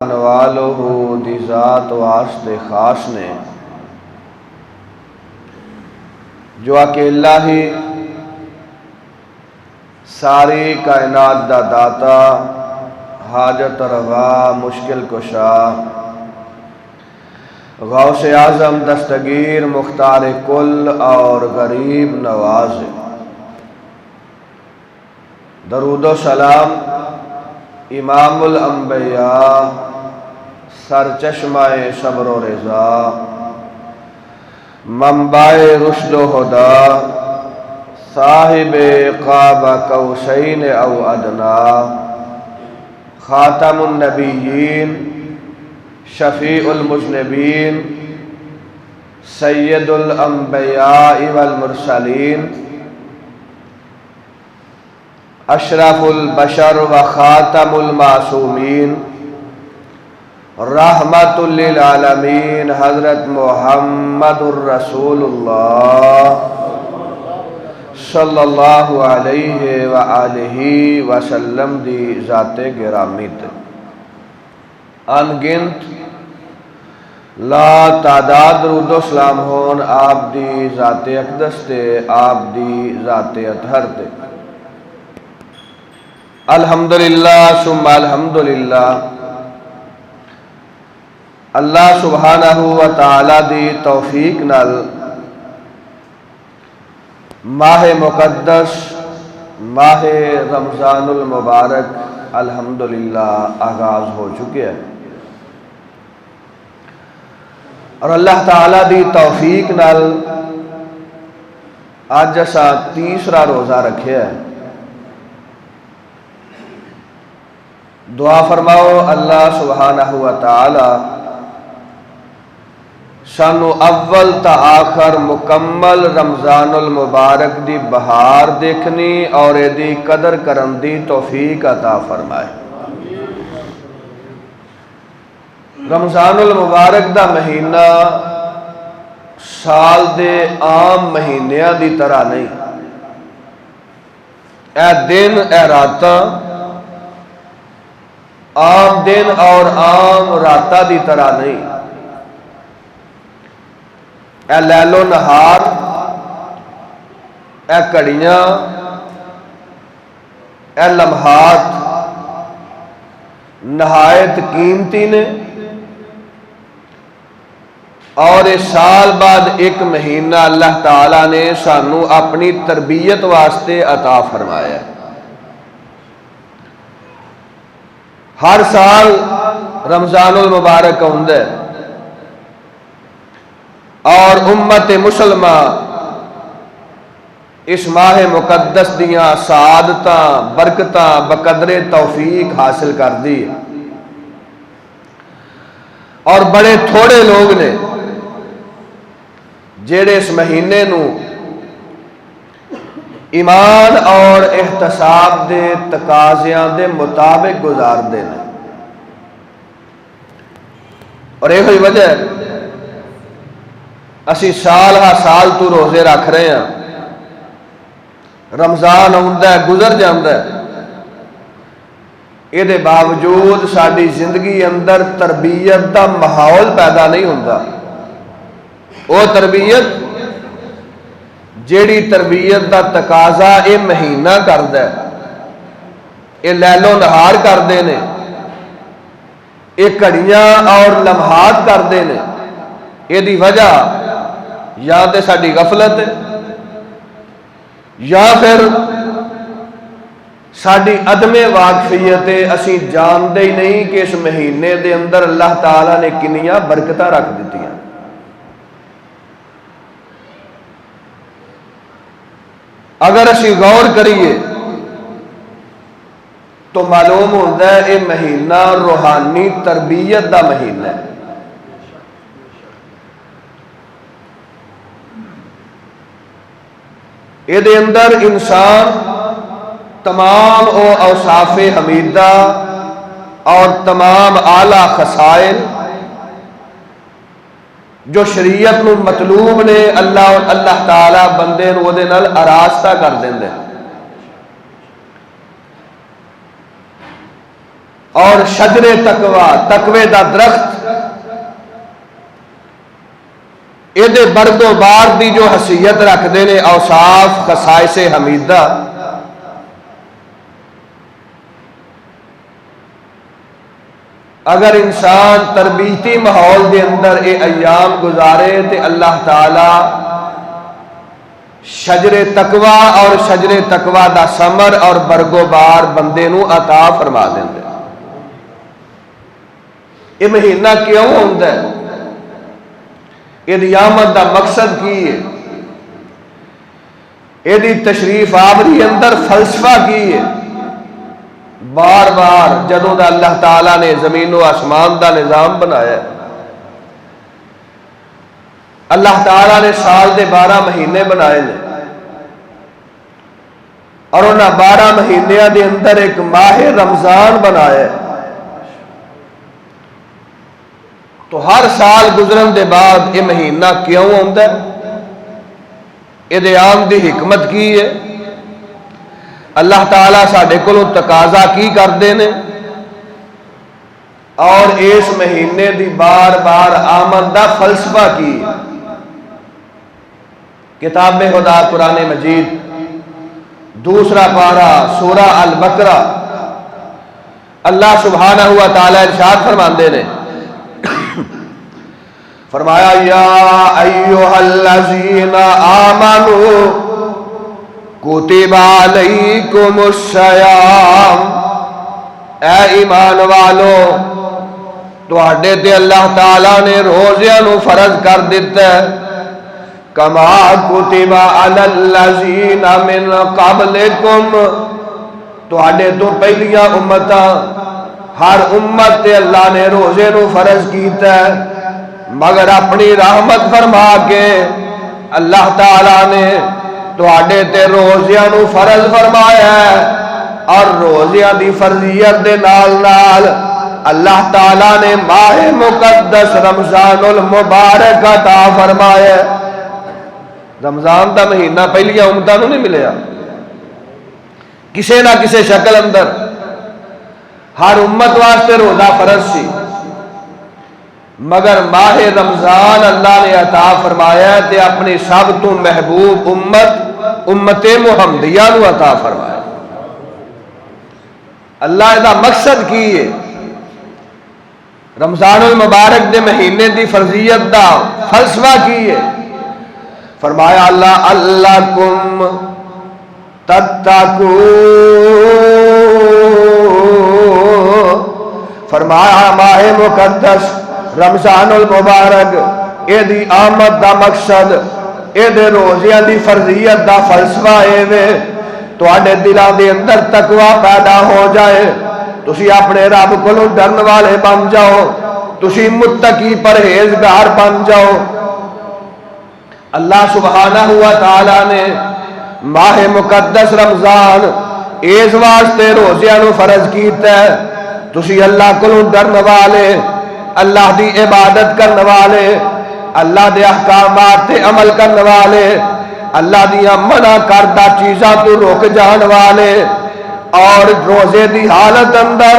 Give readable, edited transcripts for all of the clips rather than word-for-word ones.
نوالہ دی ذات واسطے خاص نے جو اکیلا ہی ساری کائنات دا داتا، حاجت روا، مشکل کشا، غوث اعظم، دستگیر، مختار کل اور غریب نواز۔ درود و سلام امام الانبیاء، سرچشمہ صبر و رضا، منبع رشد و ہدا، صاحب قاب قوسین او ادنا، خاتم النبیین، شفیع المذنبین، سید الانبیاء والمرسلین، اشرف البشر و خاتم المعصومین، رحمت للعالمین، حضرت محمد الرسول اللہ صلی اللہ علیہ وآلہ وسلم دی ذات گرامی تے ان گنت لا تعداد درود و سلام ہون آپ دی ذات اقدس تے، آپ دی ذات اطہر تے۔ الحمدللہ ثم الحمدللہ، اللہ سبحانہ و تعالی دی توفیق نال ماہ مقدس، ماہ رمضان المبارک الحمدللہ آغاز ہو چکے ہیں، اور اللہ تعالی دی توفیق نال آج اساں تیسرا روزہ رکھے ہے۔ دعا فرماؤ اللہ سبحانہ و تعالی سانو اول تا آخر مکمل رمضان المبارک دی بہار دیکھنی اور دی قدر کرن دی توفیق عطا فرمائے۔ رمضان المبارک دا مہینہ سال دے عام مہینیاں دی طرح نہیں، اے دن اے راتاں عام دن اور عام راتاں دی طرح نہیں، اے لیل و نہار، اے کڑیاں، اے لمحات نہایت قیمتی نے، اور اس سال بعد ایک مہینہ اللہ تعالیٰ نے سانو اپنی تربیت واسطے عطا فرمایا ہے۔ ہر سال رمضان المبارک ہوندہ ہے اور امت مسلمہ اس ماہ مقدس دیاں سعادتاں برکتاں بقدر توفیق حاصل کر دی، اور بڑے تھوڑے لوگ نے جیڑے اس مہینے نو ایمان اور احتساب دے تقاضیاں دے مطابق گزار دینا، اور یہ ہوئی وجہ ہے اسی سال ہا سال تو روزے رکھ رہے ہیں، رمضان آندا ہے گزر جاندا ہے، یہ دے باوجود ساری زندگی اندر تربیت دا ماحول پیدا نہیں ہوندا۔ وہ تربیت جیڑی تربیت دا تقاضا یہ مہینہ کردا ہے، یہ لیل و نہار کردے نے، یہ گھڑیاں اور لمحات کردے نے، یہ دی وجہ یا تے ساڈی غفلت ہے یا پھر ساڈی عدم واقفیت ہے، اسی جانتے ہی نہیں کہ اس مہینے دے اندر اللہ تعالیٰ نے کنیاں برکتاں رکھ دیتی ہیں۔ اگر اسی غور کریے تو معلوم ہوتا ہے یہ مہینہ روحانی تربیت دا مہینہ ہے۔ یہ دے اندر انسان تمام او اوصاف حمیدہ اور تمام اعلیٰ خصائل جو شریعت نو مطلوب نے اللہ تعالیٰ بندے نو دے نال آراستہ کر دیندے۔ اور شجر تقوی تقوی دا درخت یہ برگ و بار دی جو حیثیت رکھتے ہیں اوصاف خصائص حمیدہ اگر انسان تربیتی ماحول دے اندر یہ ایام گزارے تو اللہ تعالی شجر تقوی اور شجر تقوی دا ثمر اور برگ و بار بندے نو عطا فرما دیندے۔ یہ مہینہ کیوں ہوندا ہے؟ یہ آمد دا مقصد کی ہے؟ یہ تشریف آوری اندر فلسفہ کی ہے؟ بار بار جدوں دا اللہ تعالیٰ نے زمین و آسمان دا نظام بنایا ہے، اللہ تعالیٰ نے سال دے 12 مہینے بنائے نے اور انہاں 12 مہینیاں دے اندر ایک ماہ رمضان بنایا ہے۔ تو ہر سال گزرن دے بعد یہ مہینہ کیوں ہوندا ہے؟ یہ عام دی حکمت کی ہے؟ اللہ تعالیٰ ساڈے کولوں تقاضا کی کردے نے اور اس مہینے دی بار بار آمد دا فلسفہ کی؟ کتاب خدا قرآن مجید دوسرا پارہ سورہ البقرہ اللہ سبحانہ و تعالی ارشاد فرماندے نے، فرمایا یا ایھا الذین آمنوا کتب علیکم الصیام، اے ایمان والو تواڈے تے اللہ تعالیٰ نے روزیاں نو فرض کر دیتا ہے، کما کتب علی الذین من قبلکم، تواڈے تو پہلیاں امتاں ہر امت تے اللہ نے روزے نو فرض کیتا ہے، مگر اپنی رحمت فرما کے اللہ تعالیٰ نے تواڈے تے روزیاں نو فرض فرمایا ہے، اور روزیاں دی فرضیت دے نال نال اللہ تعالیٰ نے ماہ مقدس رمضان المبارک عطا فرمایا ہے۔ رمضان دا مہینہ پہلیاں امتاں نو نہیں ملیا، کسے نہ کسے شکل اندر ہر امت واسطے روزہ فرض سی، مگر ماہ رمضان اللہ نے عطا فرمایا تے اپنی سب تو محبوب امت محمدیہ نو عطا فرمایا۔ اللہ دا مقصد کی ہے؟ رمضان المبارک دے مہینے دی فرضیت دا فلسفہ کی ہے؟ فرمایا اللہ لعلکم تتقون، فرمایا ماہ مقدس رمضان المبارک اے دی آمد دا مقصد، اے دے روزیاں دی فرضیت دا فلسفہ اے وے تواڈے دلاں دے اندر تقوی پیدا ہو جائے، تسی اپنے رب کولوں ڈرن والے بن جاؤ، تسی متقی پرہیزگار بن جاؤ۔ اللہ سبحانہ و تعالی نے ماہ مقدس رمضان اس واسطے روزیاں نو فرض کیتا ہے تسی اللہ کولوں ڈرن والے، اللہ دی عبادت کرنے والے، اللہ دے احکامات تے عمل کرنے والے، اللہ دیا منع کردہ چیزاں تو روک جان والے، اور روزے دی حالت اندر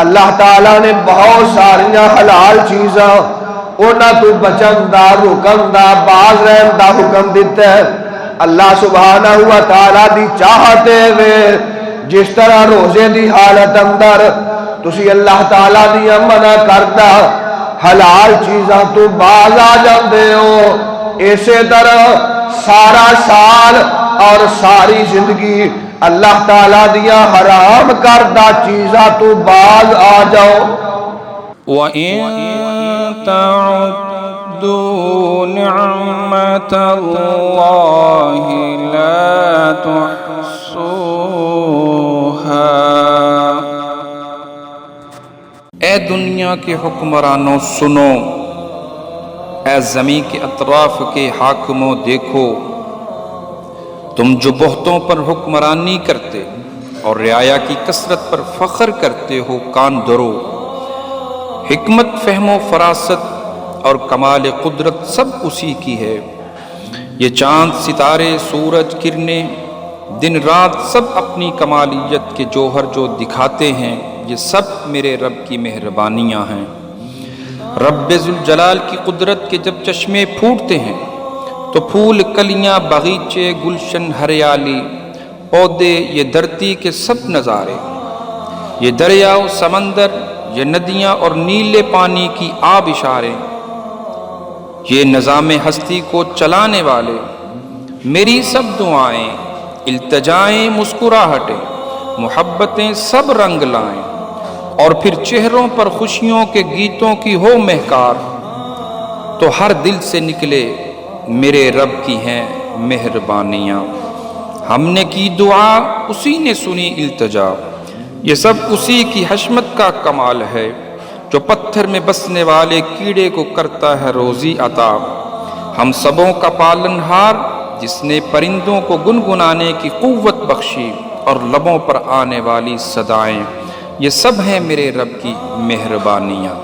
اللہ تعالیٰ نے بہت ساریاں حلال چیزاں اونا تو بچن دا حکم دا باز رہن دا حکم دیتا ہے۔ اللہ سبحانہ و تعالیٰ دی چاہتے ہوئے جس طرح روزے دی حالت اندر تسی اللہ تعالیٰ دیا منع کردہ حلال چیزاں تو باز آ جاندے ہو، اسی طرح سارا سال اور ساری زندگی اللہ تعالیٰ دیا حرام کردہ چیزاں تو باز آ جاؤ۔ وَإِن تَعُدُّوا نِعْمَةَ اللَّهِ لَا تُحْصُوهَا۔ اے دنیا کے حکمرانوں سنو، اے زمین کے اطراف کے حاکموں دیکھو، تم جو بہتوں پر حکمرانی کرتے اور رعایا کی کثرت پر فخر کرتے ہو، کان دھرو، حکمت، فہم و فراست اور کمال قدرت سب اسی کی ہے۔ یہ چاند، ستارے، سورج، کرنیں، دن رات سب اپنی کمالیت کے جوہر جو دکھاتے ہیں یہ سب میرے رب کی مہربانیاں ہیں۔ رب ذوالجلال کی قدرت کے جب چشمے پھوٹتے ہیں تو پھول کلیاں باغیچے گلشن ہریالی پودے یہ دھرتی کے سب نظارے، یہ دریا و سمندر، یہ ندیاں اور نیلے پانی کی آب اشارے، یہ نظام ہستی کو چلانے والے، میری سب دعائیں التجائیں مسکراہٹیں محبتیں سب رنگ لائیں، اور پھر چہروں پر خوشیوں کے گیتوں کی ہو مہکار، تو ہر دل سے نکلے میرے رب کی ہیں مہربانیاں۔ ہم نے کی دعا اسی نے سنی التجا، یہ سب اسی کی حشمت کا کمال ہے، جو پتھر میں بسنے والے کیڑے کو کرتا ہے روزی عطا۔ ہم سبوں کا پالن ہار جس نے پرندوں کو گنگنانے کی قوت بخشی اور لبوں پر آنے والی صدائیں، یہ سب ہیں میرے رب کی مہربانیاں۔